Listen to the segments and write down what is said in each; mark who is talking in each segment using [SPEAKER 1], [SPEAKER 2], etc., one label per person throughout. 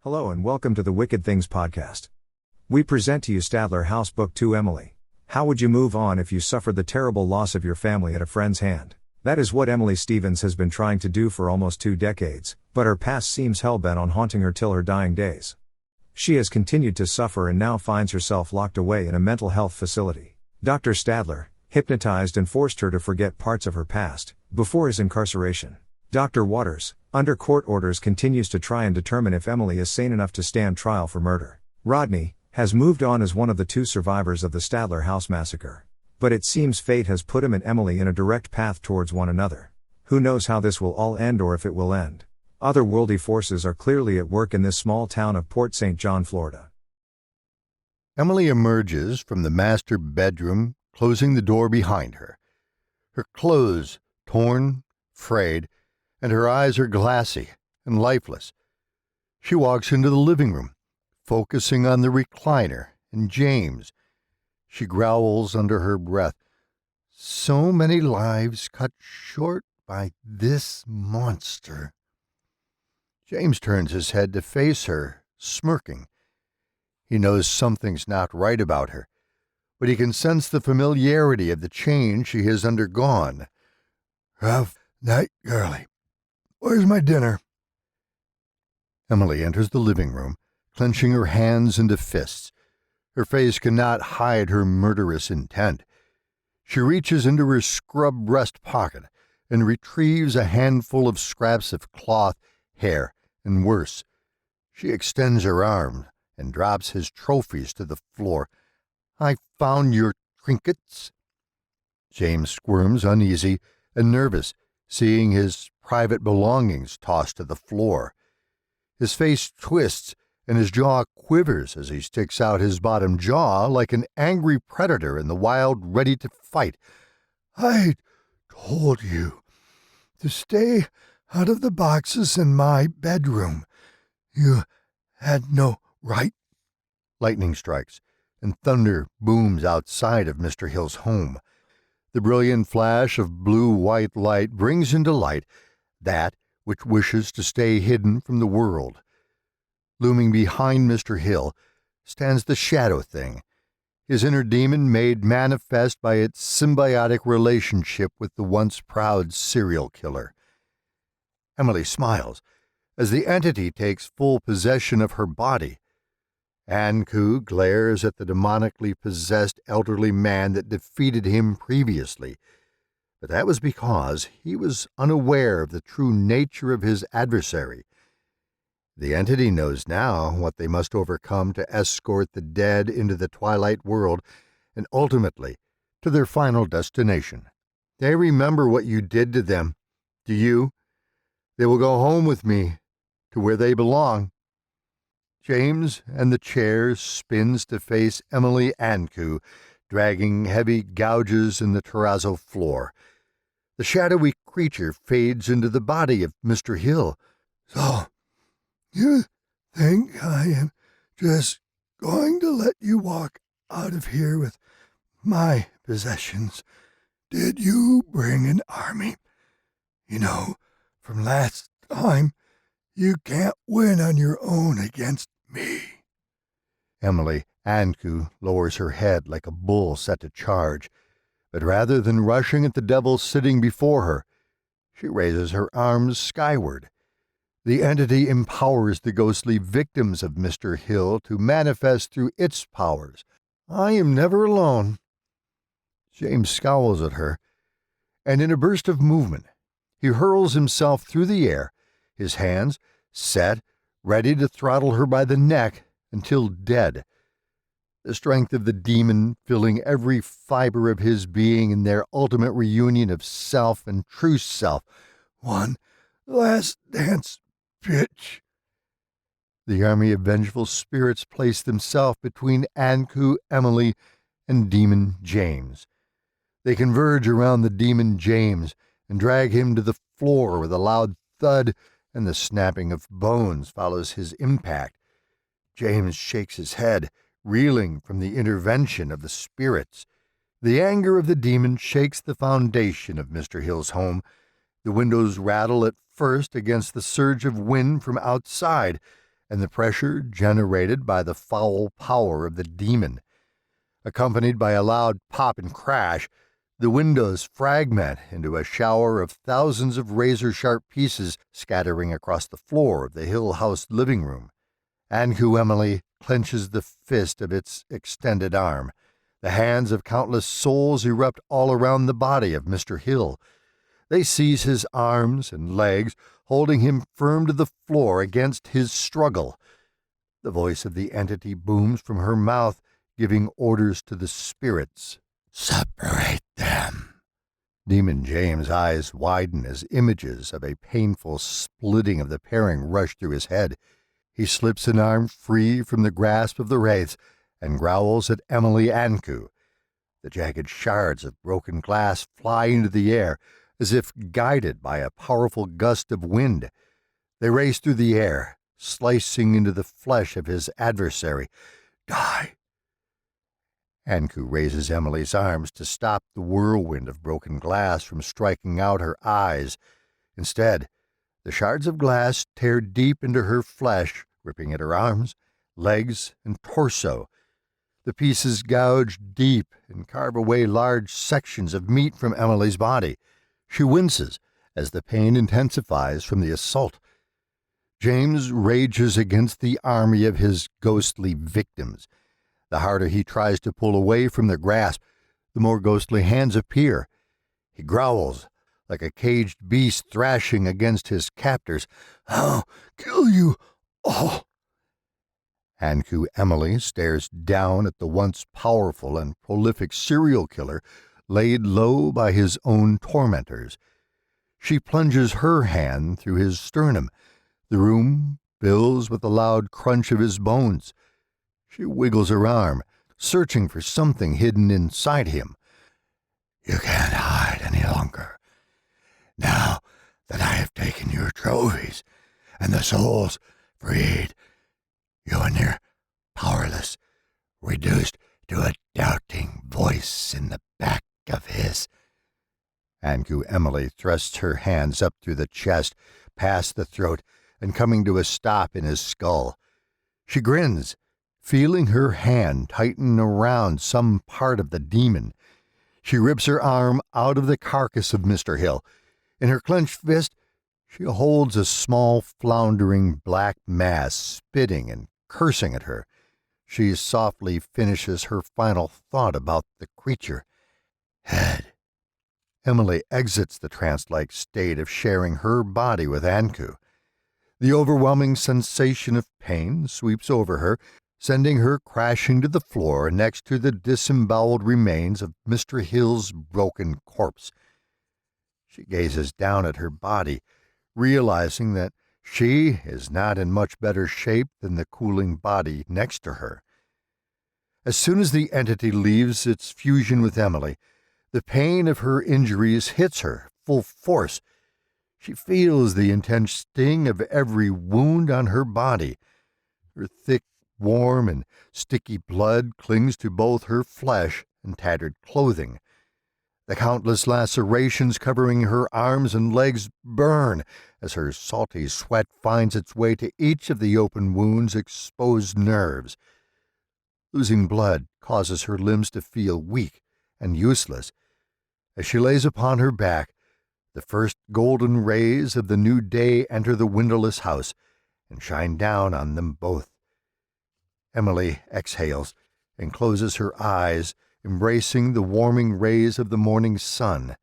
[SPEAKER 1] Hello and welcome to the Wicked Things podcast. We present to you Stadler House Book 2 Emily. How would you move on if you suffered the terrible loss of your family at a friend's hand? That is what Emily Stevens has been trying to do for almost 2 decades, but her past seems hell-bent on haunting her till her dying days. She has continued to suffer and now finds herself locked away in a mental health facility. Dr. Stadler hypnotized and forced her to forget parts of her past before his incarceration. Dr. Waters, under court orders, continues to try and determine if Emily is sane enough to stand trial for murder. Rodney has moved on as one of the 2 survivors of the Stadler House massacre. But it seems fate has put him and Emily in a direct path towards one another. Who knows how this will all end or if it will end. Otherworldly forces are clearly at work in this small town of Port St. John, Florida.
[SPEAKER 2] Emily emerges from the master bedroom, closing the door behind her. Her clothes torn, frayed, and her eyes are glassy and lifeless. She walks into the living room, focusing on the recliner and James. She growls under her breath. So many lives cut short by this monster. James turns his head to face her, smirking. He knows something's not right about her, but he can sense the familiarity of the change she has undergone. Rough night, girlie. Where's my dinner? Emily enters the living room, clenching her hands into fists. Her face cannot hide her murderous intent. She reaches into her scrub breast pocket and retrieves a handful of scraps of cloth, hair, and worse. She extends her arm and drops his trophies to the floor. I found your trinkets. James squirms, uneasy and nervous, seeing his private belongings tossed to the floor. His face twists and his jaw quivers as he sticks out his bottom jaw like an angry predator in the wild, ready to fight. I told you to stay out of the boxes in my bedroom. You had no right. Lightning strikes, and thunder booms outside of Mr. Hill's home. The brilliant flash of blue-white light brings into light that which wishes to stay hidden from the world. Looming behind Mr. Hill stands the shadow thing, his inner demon made manifest by its symbiotic relationship with the once proud serial killer. Emily smiles as the entity takes full possession of her body. Anku glares at the demonically possessed elderly man that defeated him previously, but that was because he was unaware of the true nature of his adversary. The entity knows now what they must overcome to escort the dead into the twilight world and ultimately to their final destination. They remember what you did to them. To you, they will go home with me to where they belong. James and the chair spins to face Emily Anku, dragging heavy gouges in the terrazzo floor. The shadowy creature fades into the body of Mr. Hill. So, you think I am just going to let you walk out of here with my possessions? Did you bring an army? You know, from last time, you can't win on your own against me. Emily Anku lowers her head like a bull set to charge, but rather than rushing at the devil sitting before her, she raises her arms skyward. The entity empowers the ghostly victims of Mr. Hill to manifest through its powers. I am never alone. James scowls at her, and in a burst of movement, he hurls himself through the air, his hands set, ready to throttle her by the neck until dead. The strength of the demon filling every fiber of his being in their ultimate reunion of self and true self. One last dance, bitch. The army of vengeful spirits place themselves between Anku, Emily, and Demon James. They converge around the Demon James and drag him to the floor with a loud thud, and the snapping of bones follows his impact. James shakes his head, reeling from the intervention of the spirits. The anger of the demon shakes the foundation of Mr. Hill's home. The windows rattle at first against the surge of wind from outside, and the pressure generated by the foul power of the demon. Accompanied by a loud pop and crash, the windows fragment into a shower of thousands of razor-sharp pieces scattering across the floor of the Hill House living room. Anku Emily clenches the fist of its extended arm. The hands of countless souls erupt all around the body of Mr. Hill. They seize his arms and legs, holding him firm to the floor against his struggle. The voice of the entity booms from her mouth, giving orders to the spirits. "Separate them." Demon James' eyes widen as images of a painful splitting of the pairing rush through his head. He slips an arm free from the grasp of the wraiths and growls at Emily Anku. The jagged shards of broken glass fly into the air as if guided by a powerful gust of wind. They race through the air, slicing into the flesh of his adversary. "Die!" Anku raises Emily's arms to stop the whirlwind of broken glass from striking out her eyes. Instead, the shards of glass tear deep into her flesh, ripping at her arms, legs, and torso. The pieces gouge deep and carve away large sections of meat from Emily's body. She winces as the pain intensifies from the assault. James rages against the army of his ghostly victims. The harder he tries to pull away from their grasp, the more ghostly hands appear. He growls like a caged beast thrashing against his captors. "I'll kill you all." Anku Emily stares down at the once powerful and prolific serial killer laid low by his own tormentors. She plunges her hand through his sternum. The room fills with the loud crunch of his bones. She wiggles her arm, searching for something hidden inside him. "You can't hide any longer. Now that I have taken your trophies and the souls freed, you are near powerless, reduced to a doubting voice in the back of his." Anku Emily thrusts her hands up through the chest, past the throat, and coming to a stop in his skull. She grins, feeling her hand tighten around some part of the demon. She rips her arm out of the carcass of Mr. Hill. In her clenched fist, she holds a small, floundering black mass, spitting and cursing at her. She softly finishes her final thought about the creature. "Head." Emily exits the trance-like state of sharing her body with Anku. The overwhelming sensation of pain sweeps over her, sending her crashing to the floor next to the disemboweled remains of Mr. Hill's broken corpse. She gazes down at her body, realizing that she is not in much better shape than the cooling body next to her. As soon as the entity leaves its fusion with Emily, the pain of her injuries hits her full force. She feels the intense sting of every wound on her body. Her thick, warm, and sticky blood clings to both her flesh and tattered clothing. The countless lacerations covering her arms and legs burn as her salty sweat finds its way to each of the open wounds' exposed nerves. Losing blood causes her limbs to feel weak and useless. As she lays upon her back, the first golden rays of the new day enter the windowless house and shine down on them both. Emily exhales and closes her eyes, embracing the warming rays of the morning sun.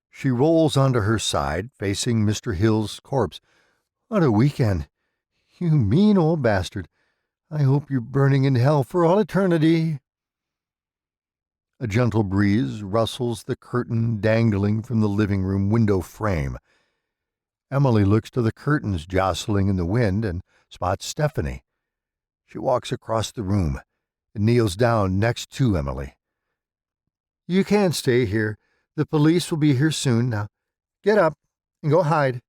[SPEAKER 2] She rolls onto her side, facing Mr. Hill's corpse. "What a weekend! You mean old bastard. I hope you're burning in hell for all eternity." A gentle breeze rustles the curtain dangling from the living room window frame. Emily looks to the curtains jostling in the wind and spots Stephanie. She walks across the room and kneels down next to Emily. "You can't stay here. The police will be here soon. Now, get up and go hide."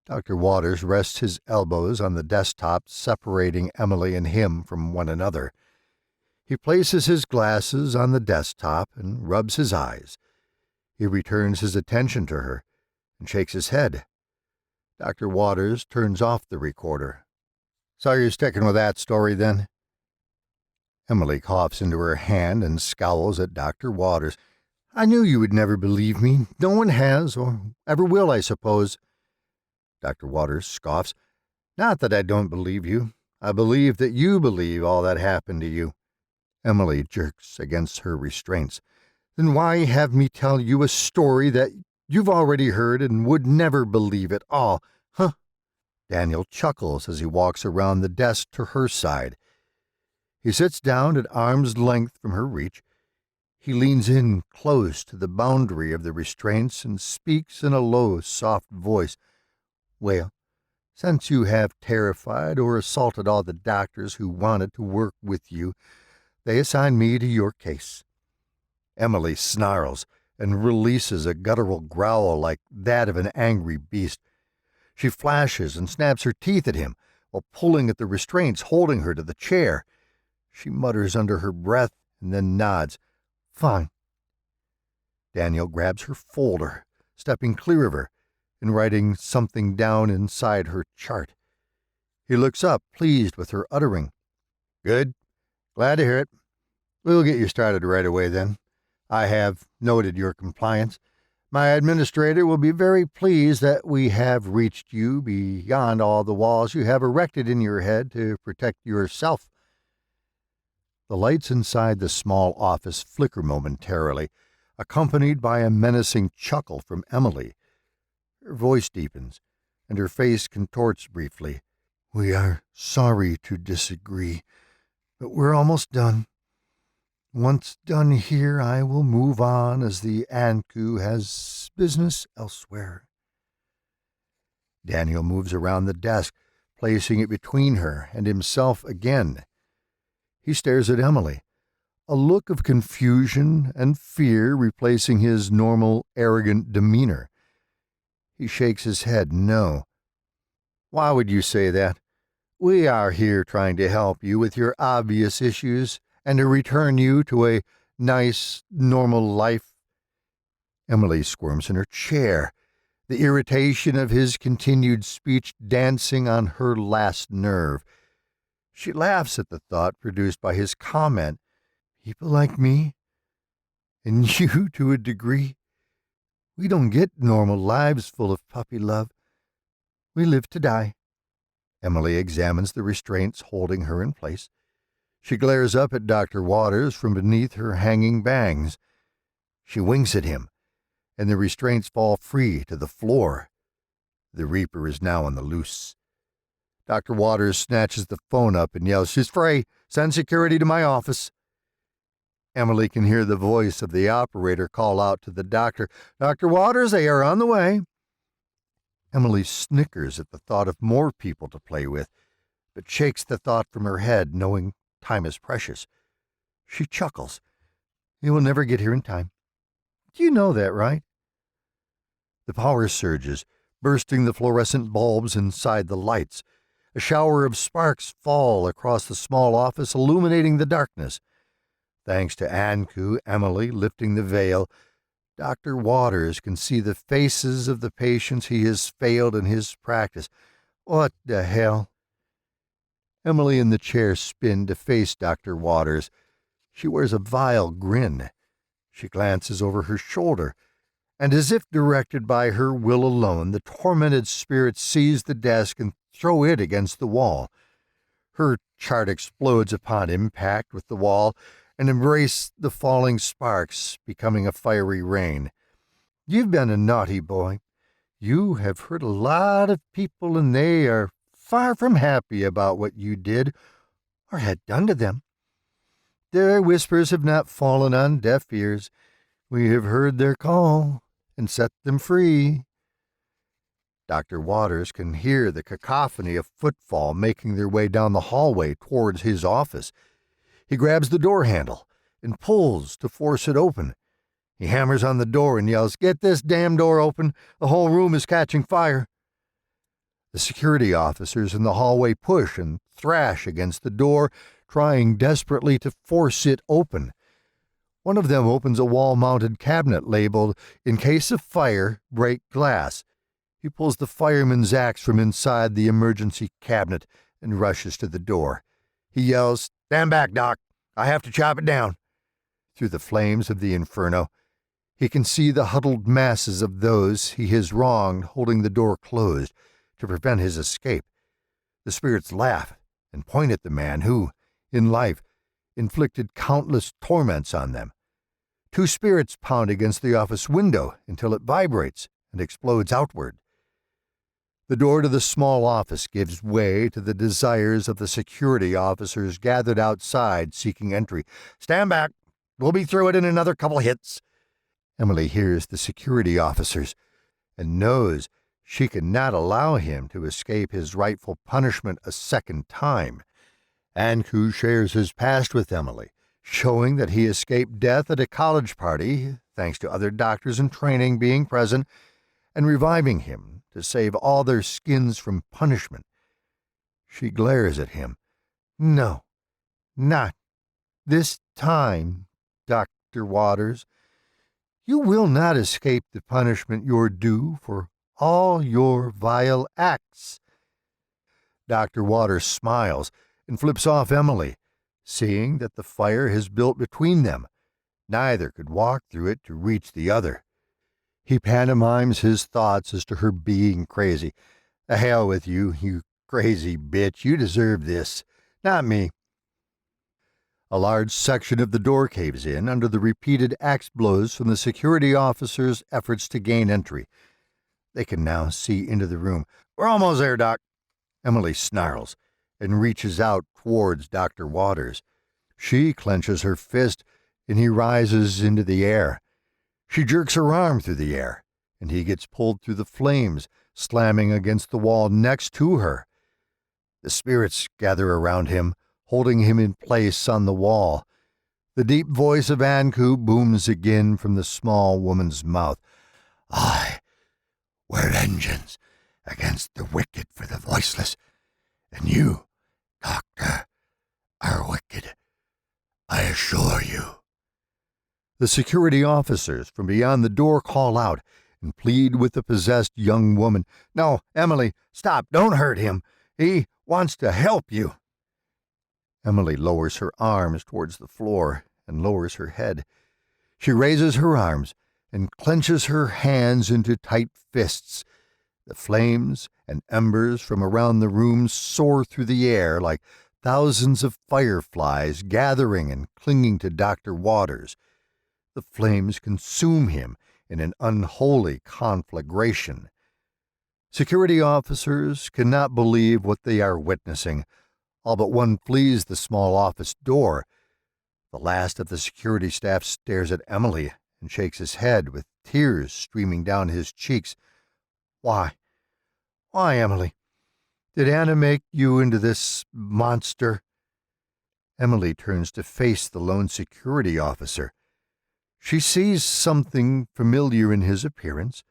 [SPEAKER 2] Dr. Waters rests his elbows on the desktop separating Emily and him from one another. He places his glasses on the desktop and rubs his eyes. He returns his attention to her and shakes his head. Dr. Waters turns off the recorder So you're sticking with that story, then? Emily coughs into her hand and scowls at Dr. Waters. I knew you would never believe me. No one has, or ever will, I suppose. Dr. Waters scoffs. Not that I don't believe you. I believe that you believe all that happened to you. Emily jerks against her restraints. Then why have me tell you a story that you've already heard and would never believe at all, huh? Daniel chuckles as he walks around the desk to her side. He sits down at arm's length from her reach. He leans in close to the boundary of the restraints and speaks in a low, soft voice. Well, since you have terrified or assaulted all the doctors who wanted to work with you, they assign me to your case. Emily snarls and releases a guttural growl like that of an angry beast. She flashes and snaps her teeth at him while pulling at the restraints holding her to the chair. She mutters under her breath and then nods. Fine. Daniel grabs her folder, stepping clear of her and writing something down inside her chart. He looks up, pleased with her uttering. Good. Glad to hear it. We'll get you started right away then. I have noted your compliance. My administrator will be very pleased that we have reached you beyond all the walls you have erected in your head to protect yourself. The lights inside the small office flicker momentarily, accompanied by a menacing chuckle from Emily. Her voice deepens, and her face contorts briefly. We are sorry to disagree, but we're almost done. Once done here, I will move on as the ANCU has business elsewhere. Daniel moves around the desk, placing it between her and himself again. He stares at Emily, a look of confusion and fear replacing his normal, arrogant demeanor. He shakes his head no. Why would you say that? We are here trying to help you with your obvious issues and to return you to a nice, normal life. Emily squirms in her chair, the irritation of his continued speech dancing on her last nerve. She laughs at the thought produced by his comment. People like me, and you to a degree, we don't get normal lives full of puppy love. We live to die. Emily examines the restraints holding her in place. She glares up at Dr. Waters from beneath her hanging bangs. She winks at him, and the restraints fall free to the floor. The Reaper is now on the loose. Dr. Waters snatches the phone up and yells, She's free. Send security to my office. Emily can hear the voice of the operator call out to the doctor, Dr. Waters, they are on the way. Emily snickers at the thought of more people to play with, but shakes the thought from her head, knowing time is precious. She chuckles. He will never get here in time. You know that, right? The power surges, bursting the fluorescent bulbs inside the lights. A shower of sparks fall across the small office, illuminating the darkness. Thanks to ANCU, Emily lifting the veil, Dr. Waters can see the faces of the patients he has failed in his practice. What the hell? Emily in the chair spin to face Dr. Waters. She wears a vile grin. She glances over her shoulder, and as if directed by her will alone, the tormented spirit seize the desk and throw it against the wall. Her chart explodes upon impact with the wall and embrace the falling sparks, becoming a fiery rain. You've been a naughty boy. You have hurt a lot of people, and they are far from happy about what you did or had done to them. Their whispers have not fallen on deaf ears. We have heard their call and set them free. Dr. Waters can hear the cacophony of footfall making their way down the hallway towards his office. He grabs the door handle and pulls to force it open. He hammers on the door and yells, Get this damn door open! The whole room is catching fire! The security officers in the hallway push and thrash against the door, trying desperately to force it open. One of them opens a wall-mounted cabinet labeled, In case of fire, break glass. He pulls the fireman's axe from inside the emergency cabinet and rushes to the door. He yells, "Stand back, Doc. I have to chop it down." Through the flames of the inferno, he can see the huddled masses of those he has wronged holding the door closed to prevent his escape. The spirits laugh and point at the man who, in life, inflicted countless torments on them. Two spirits pound against the office window until it vibrates and explodes outward. The door to the small office gives way to the desires of the security officers gathered outside seeking entry. "Stand back. We'll be through it in another couple hits." Emily hears the security officers and knows she cannot allow him to escape his rightful punishment a second time. Anku shares his past with Emily, showing that he escaped death at a college party, thanks to other doctors in training being present, and reviving him to save all their skins from punishment. She glares at him. "No, not this time, Dr. Waters. You will not escape the punishment you're due for all your vile acts." Dr. Waters smiles and flips off Emily, seeing that the fire has built between them. Neither could walk through it to reach the other. He pantomimes his thoughts as to her being crazy. "The hell with you, you crazy bitch. You deserve this, not me." A large section of the door caves in under the repeated axe blows from the security officers' efforts to gain entry. They can now see into the room. "We're almost there, Doc." Emily snarls and reaches out towards Dr. Waters. She clenches her fist, and he rises into the air. She jerks her arm through the air, and he gets pulled through the flames, slamming against the wall next to her. The spirits gather around him, holding him in place on the wall. The deep voice of Anku booms again from the small woman's mouth. "I wear vengeance against the wicked for the voiceless, and you, Doctor, are wicked, I assure you." The security officers from beyond the door call out and plead with the possessed young woman. "No, Emily, stop, don't hurt him. He wants to help you." Emily lowers her arms towards the floor and lowers her head. She raises her arms and clenches her hands into tight fists. The flames and embers from around the room soar through the air like thousands of fireflies gathering and clinging to Dr. Waters. The flames consume him in an unholy conflagration. Security officers cannot believe what they are witnessing. All but one flees the small office door. The last of the security staff stares at Emily and shakes his head with tears streaming down his cheeks. Why, Emily? Did Anna make you into this monster?" Emily turns to face the lone security officer. She sees something familiar in his appearance.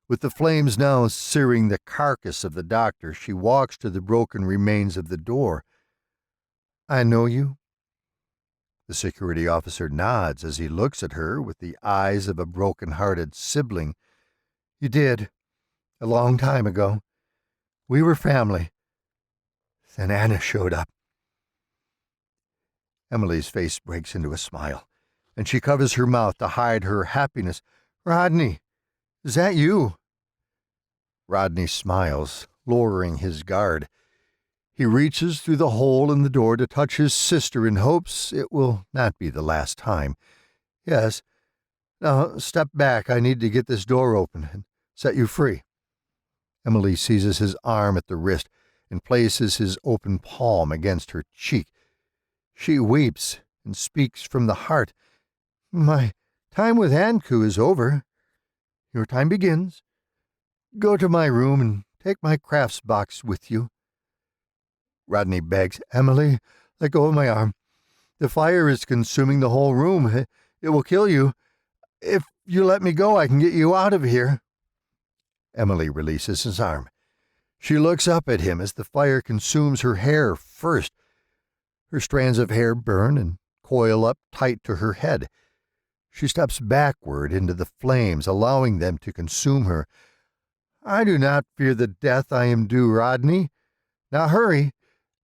[SPEAKER 2] With the flames now searing the carcass of the doctor, she walks to the broken remains of the door. "I know you?" The security officer nods as he looks at her with the eyes of a broken-hearted sibling. "You did, a long time ago. We were family. Then Anna showed up." Emily's face breaks into a smile, and she covers her mouth to hide her happiness. "Rodney, is that you?" Rodney smiles, lowering his guard. He reaches through the hole in the door to touch his sister in hopes it will not be the last time. "Yes. Now step back. I need to get this door open and set you free." Emily seizes his arm at the wrist and places his open palm against her cheek. She weeps and speaks from the heart. "My time with Anku is over. Your time begins. Go to my room and take my crafts box with you." Rodney begs. "Emily, let go of my arm. The fire is consuming the whole room. It will kill you. If you let me go, I can get you out of here." Emily releases his arm. She looks up at him as the fire consumes her hair first. Her strands of hair burn and coil up tight to her head. She steps backward into the flames, allowing them to consume her. "I do not fear the death I am due, Rodney. Now hurry.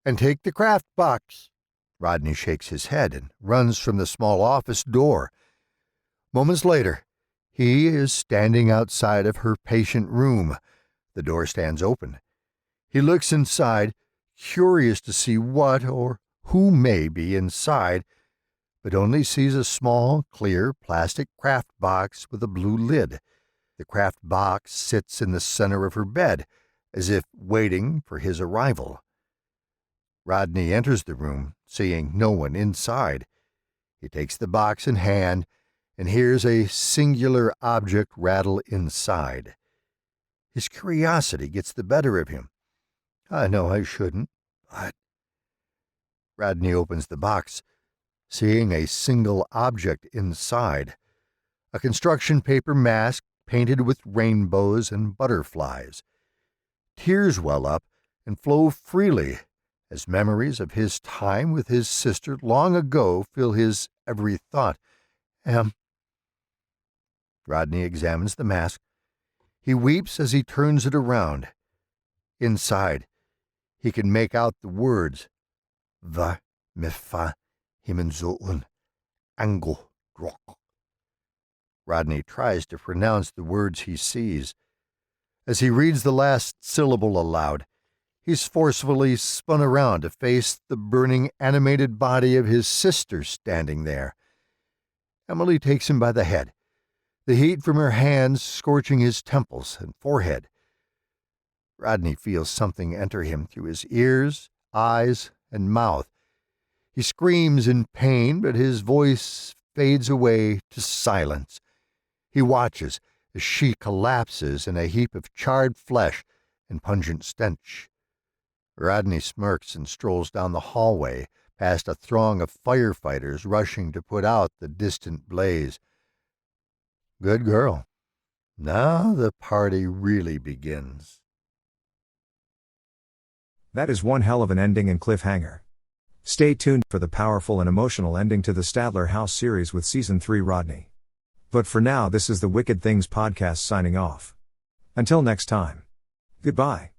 [SPEAKER 2] And take the craft box. Rodney shakes his head and runs from the small office door. Moments later, he is standing outside of her patient room. The door stands open. He looks inside, curious to see what or who may be inside, but only sees a small, clear plastic craft box with a blue lid. The craft box sits in the center of her bed, as if waiting for his arrival. Rodney enters the room, seeing no one inside. He takes the box in hand and hears a singular object rattle inside. His curiosity gets the better of him. I know I shouldn't, but... Rodney opens the box, seeing a single object inside. A construction paper mask painted with rainbows and butterflies. Tears well up and flow freely as memories of his time with his sister long ago fill his every thought. Rodney examines the mask. He weeps as he turns it around. Inside, he can make out the words, Va me fa himenzoen ango drok. Rodney tries to pronounce the words he sees. As he reads the last syllable aloud, he's forcefully spun around to face the burning, animated body of his sister standing there. Emily takes him by the head, the heat from her hands scorching his temples and forehead. Rodney feels something enter him through his ears, eyes, and mouth. He screams in pain, but his voice fades away to silence. He watches as she collapses in a heap of charred flesh and pungent stench. Rodney smirks and strolls down the hallway, past a throng of firefighters rushing to put out the distant blaze. Good girl. Now the party really begins.
[SPEAKER 1] That is one hell of an ending and cliffhanger. Stay tuned for the powerful and emotional ending to the Stadler House series with Season 3 Rodney. But for now, this is the Wicked Things podcast signing off. Until next time. Goodbye.